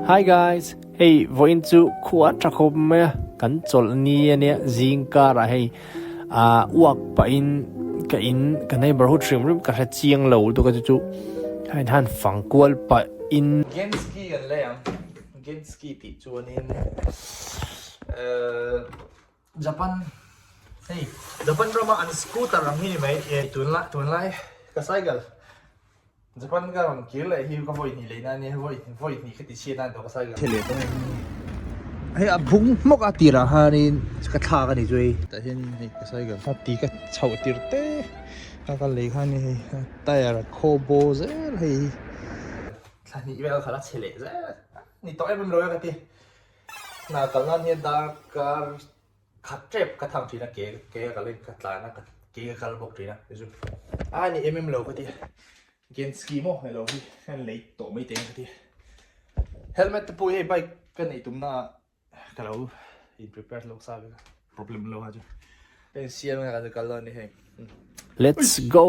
Hi guys, hey, voin chu khuwa trakhom me kan chol ni ania zingka ra hey uak pa in ka neighborhood rim ka ha chiang lo to ka chu han fang kwal pa in genski kan le am genski ti chuanin Japan hey Japan drama an scooter am hi mai tun lai ka cycle Japan ka ram kil lai hi ka voi ni le na ni voi ni khati chi na do ka cycle thế to hay à bung mốc à tira ha nên cái thà cái này rồi tại hiện này cái sai cái phát tí cái chậu tira té cái lấy ha này tay là combo dễ hay là ni vel khala chele za ni to em lo ka ti na ka lan ni da ka khat trep ka thang thi na ke ka le ka tla na ka ke ka bok thi na ju ni lo ka ti gen ski mo hello hi han lei to mai te ka ti helmet pu he bike ka nei tum na ka lo in prepare lo sa problem lo ha ju pen siam ka ka lo ni he let's go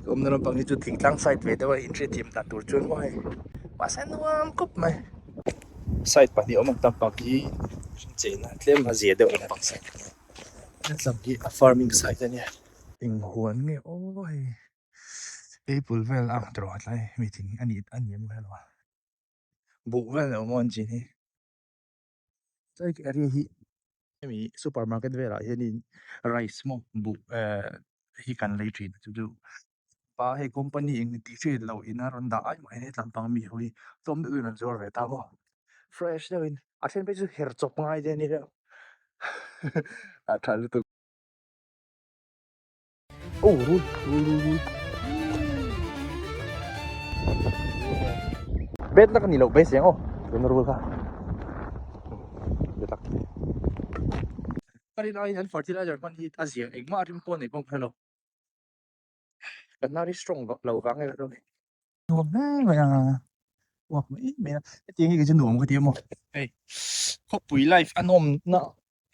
hôm nay nó bằng cái chút thỉnh thoảng site về đâu in stream đặt tour chuyên ngoài mà sẽ nuông cúp mày site bản địa mà tập bằng cái chế là thêm mà dễ đâu là bằng site rất là cái farming site này tình huống nghe ôi April vel ang trot lại meeting anh em vel à bộ vel là món gì này cái area hi mi supermarket vel à hiện rice mo bộ hi kan lấy chuyện chú ba he company ing ti che lo in a ron da ai mai ne tlam pang mi hui tom de un zor ve ta mo fresh de in a chen pe chu her chop ngai de ni re a thal tu ru bet na kan ni lo be seng o ben ru ka betak kari na in fertilizer kan hi ta zia ek ma rim ko nei pong hello kan na ri strong lo ka ngai ro ni no na ya哇，咩啊？點嘅只弄嘅點啊？誒，學背 life 啊，我唔那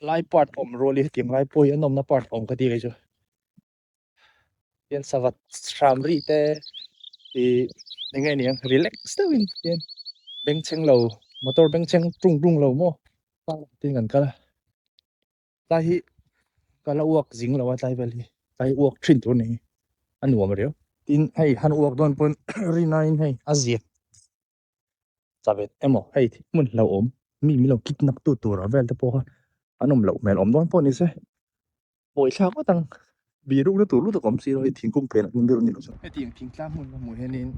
life part 我唔 roll 啲點 life 背啊，我唔那 part 我唔嗰啲嘅啫。yan savat stramri te thì ngay này relax đâu yan beng cheng lâu motor beng cheng trung lâu mo tin gần cả ta hi cả là uak zing lâu ta beli ta uak trin tu này anh uam rồi tin hay han uak don pun rinain hay azia sabet emo hay mun lâu ốm mi lâu kidnap tu ra vel te po anh om lâu mel om don po ni se bồi sao có tăng vì lúc đó tụi lúc tụi công ty rồi thiên cung phê là nhưng điều rồi cái tiền thiên tăng muốn muốn hiện nên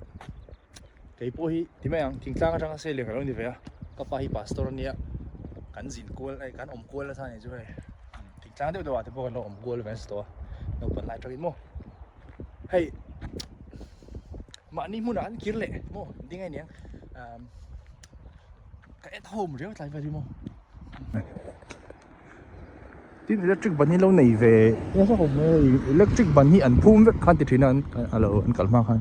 cái bôi thì mấy anh thiên tăng cái xe liền cái gì vậy à các bác pastor này cán dính cua này cán ôm cua là sao này chứ vậy thiên tăng đều đồ thì bôi nó ôm cua là vest đó nó còn lại cho cái mô hay mà ni muốn ăn kia lệ mô đi ngay nhỉ cái at home rồi lại vậy đi mô tin electric ban hi lo nei ve ya sa hom electric ban hi an phum ve khan ti thina an alo an kalma khan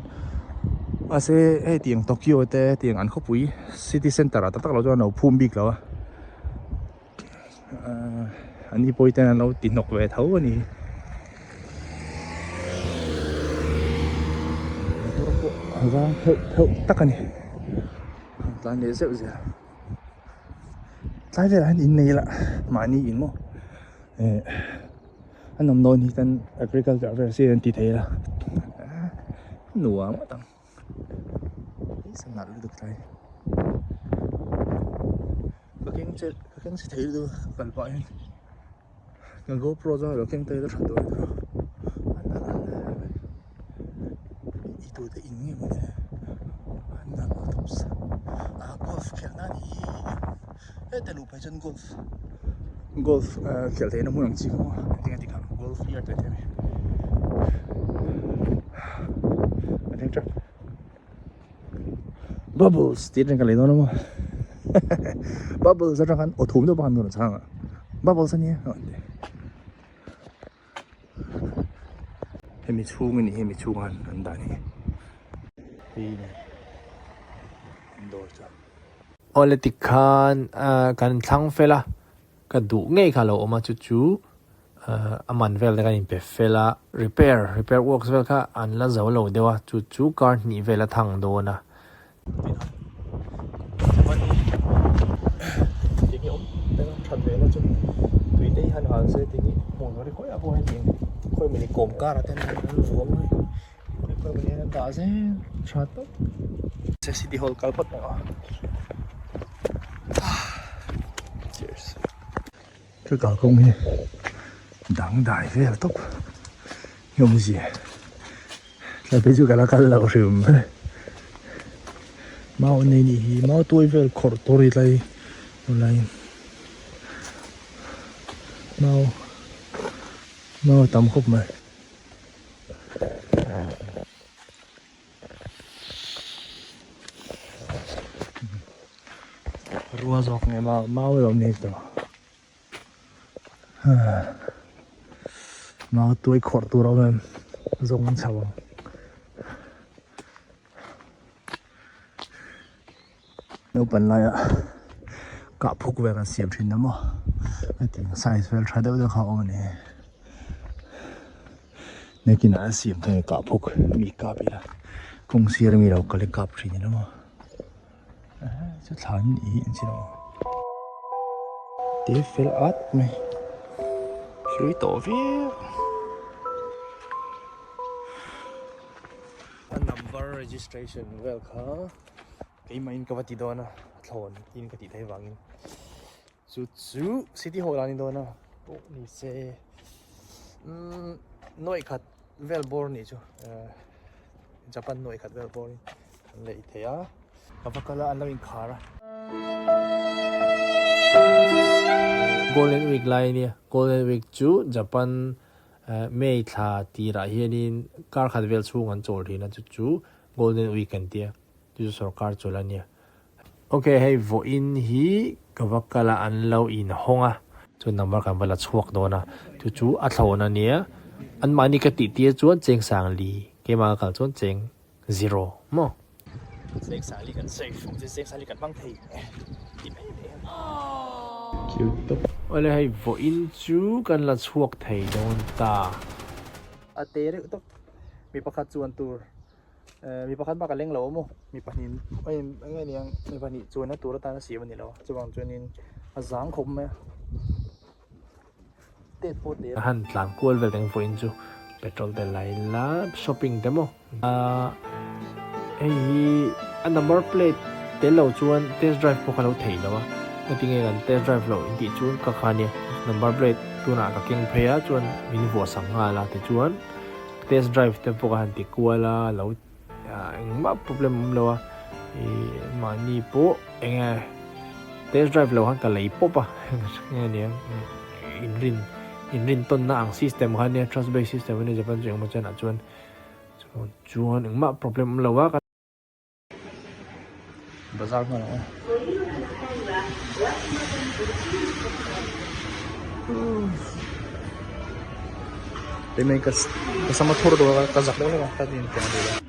ase he tiang Tokyo te tiang an khopui city center ta tak lo jo no phum bik lo ani poi ten an lo tin nok ve thau ani ga thau tak ani tan le zeu zia tai ve an in nei la ma ni in mo anh nằm nôi thì tên agriculture về xây thì thế là nùa mà tăng sao ngặt được đây cái kênh sẽ thấy được phần gọi cái GoPro ra rồi kênh tay rất là rồi ít tuổi thì in như vậy anh đang ở top golf खेल ना đi cái tên lục phải chân golf खेल thế nó muốn làm gì không tiếng Anh golf here tới thế này anh thấy chưa bubbles tiếng Anh cái này nó mà bubbles ra rằng ở thùng đâu bao nhiêu là sao ạ bubbles anh nhé hem mi chung anh đã này đi này đôi cho Oletikan kan thang fela ka du ngei kha lo oma chu aman vel ka in pe fela repair works vel kha an la zo lo dewa chu car ni vela thang do na tiếng ống đang thật về nó chung tùy đây hắn hỏi sẽ tiếng một nó đi khỏi abo hay tiếng khỏi mình đi cồm cả là tên nó vuông thôi khỏi mình đi đá sẽ chặt tốt sẽ city hall kalpat nữa cheers cái cả công này đáng đại về là tốt không gì là bây giờ cái là cái lâu rồi mau này đi mau tôi về khổ tôi lại lại mau tắm khúc mà rùa giọt ngày mau rồi này đó mau tôi khổ tôi rồi em giống sao nếu本来啊cả phúc về cái xiêm trên đó mà cái tiếng size về trái đâu được họ mà nè nếu cái nào xiêm thì cả phúc mi cả bị là công xí mi đâu có lấy cặp trên đó mà chứ thằng ý anh chị đâu tiếp phải át mày suy tổ phía number registration welcome cái main cái vật đó na thôn in cái thấy vàng chú city hall anh đó na bộ ni xe nội khát Melbourne này chứ Japan nội khát Melbourne lấy thế à apa kalau anh làm car Golden Week lai ni Golden Week chu Japan May tha ti ra hianin car khat vel chu ngan chor thina chu Golden Week kan tia chu sarkar cholania okay hey vo in hi kawakala an lo in honga chu number kan bala chuak dona chu a thlona nia an mani ka ti tia chuan cheng sang li kema kal chuan cheng 0 mo Sek sali kan safe, không thể sek sali kan băng thầy. Đi mấy em. Cute. ole hey vo in chu kan la chuak thei don ta À tê đấy tốt. Mi pakhat chuan tur. Mi pakhat ba ka leng lo mo. Mi panin. Oi ngai niang mi pani chuan na tur ta na si ban ni lo. Chuang chuanin a zang khom me. Tết po tê. han tlang kual vel teng vo in chu petrol te lai la shopping demo hey a number plate te lo chuan test drive po khalo thei lawa atinge gan test drive lo indi chuan ka khania number plate tuna ka king phaya chuan min vo sanga la te chuan test drive te po han ti kuala lo ma problem lo mani po enge test drive lo han ka lei popa nge ne in rin ton na ang system han ne trust based system ne Japan jeng ma chana chuan ma problem lo wa Bazar mà nó. Để mình cái sama thua đồ cái giặc đó là cái gì cái này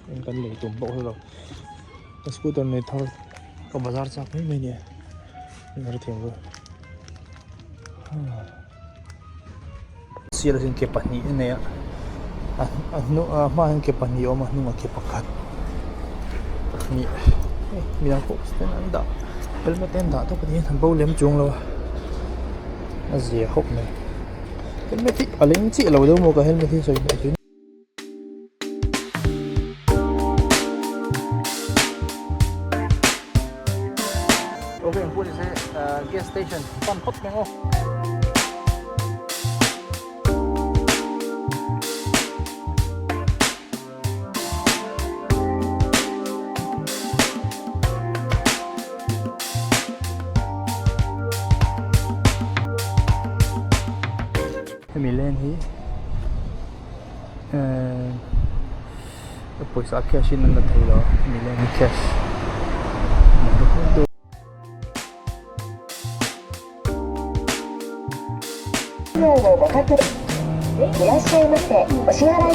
mình cần lấy tụm bộ thôi rồi cái scooter này thôi có bazar chắc mấy mình nhỉ mình phải thiền rồi xia là cái bản nhị này á mahal ke pani o mahal ke pakat mi lang ko sten an da helmet en da to pati han bo lem chung lo azia hop ne helmet ti aling chi lo do mo ka helmet hi soi ba chu okay pun se gas station pump hot mengo mình lên thì pойसा cash in là thấy đó mình lên cashいらっしゃいませ。お支払い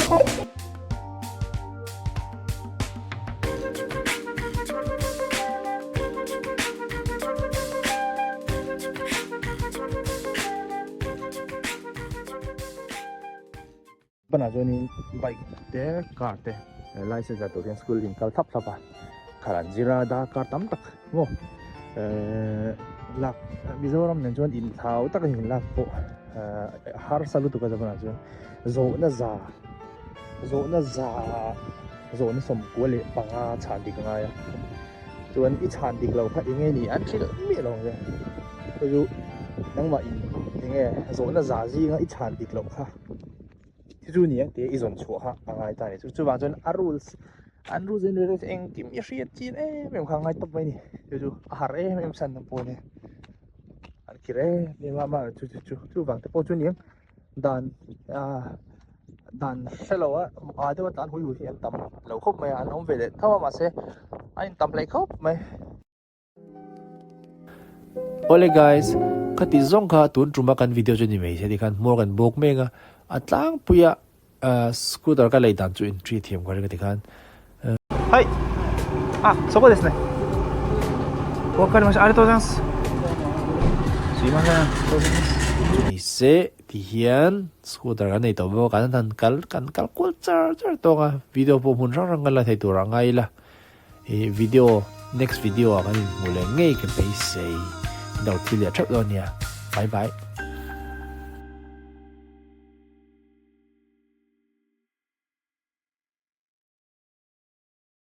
ปัญหาจนี้ไบค์เตะการ์เตะไลเซนส์ตัวเรียนสกูลลิงคัลทับทับอ่ะขนาดจีราดาการ์ตั้มตักโม่หลักมิโซรัมเนี่ยจวนอินท้าตักหินหลักโปฮาร์สัลุตุกันจะปัญหาจวนโซน่าซาโซน่าสมควรเลยปังอาชานดิกง่ายจวนอีชานดิกเราค่ะยังไงนี่อันที่เราไม่ลองเลยก็อยู่นั่งว่ายังไงโซน่าซาจีงั้นอีชานดิกเราค่ะที่จู่นี้เดี๋ยวอีส่วนชัวร์ฮะอะไรตายจู่บางจนอารูสนี่เราเองกิมยาชีจีนไม่ข้างไงตบไปนี่จู่อาหารไม่สันน้ำปูเนี่ยอันคิดนี่มาจู่บางแต่พอจู่นี้ดันเชลล์อาจจะว่าดันหุยอันต่ำเราครบไหมอันน้องเวเดถ้าว่ามาเสียอันต่ำเลยครบไหม Ole guys, kati zong ka tun truma kan video jo ni mei se di kan more kan bok menga atlang puya scooter ka lei dan chu in 3 thiam ka ti kan はい。あ、そこですね。わかりました。ありがとうございます。すいません。ありがとうございます。ni se ti hian scooter ka nei to bo kan tan kal kul char to nga video po mun rang la thai tu rangai la video next video kan mule ngei ke pe sei dau ti le thap lo nia bye bye